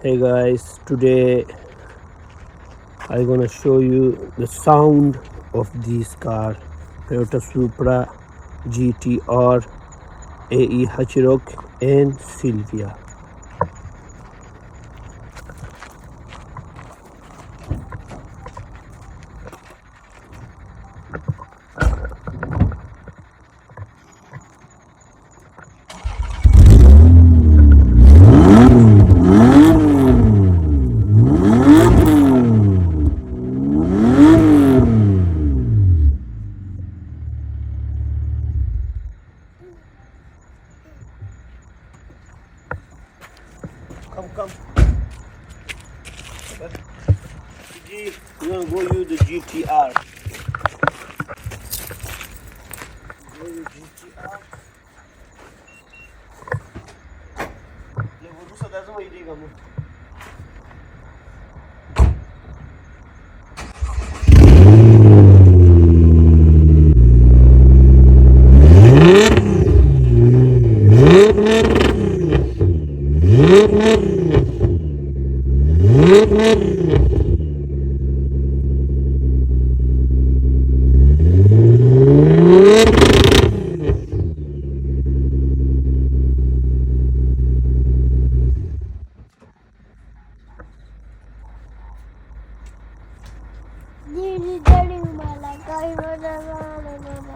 Hey guys, today I'm gonna show you the sound of this car, Toyota Supra GTR AE Hatchrock and Silvia. Come. We're gonna go use the GTR. Go use GTR. Le văd să dați mai idee, mă.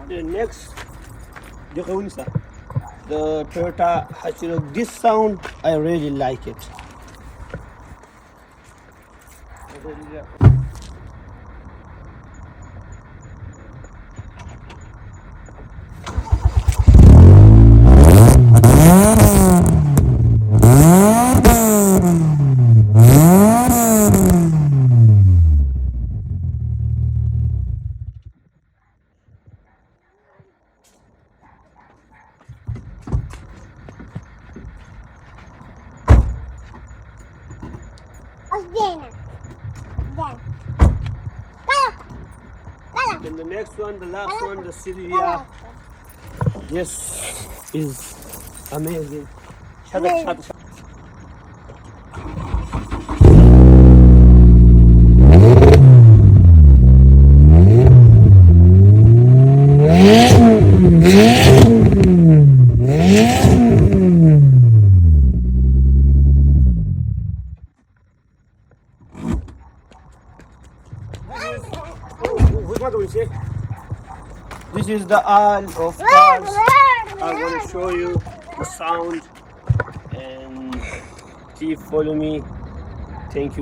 The next, the Toyota Hatchrock. This sound I really like it. Then the next one, the last one, the Silvia. This is amazing. Shut up. This is the aisle of cars. I'm going to show you the sound and keep follow me. Thank you.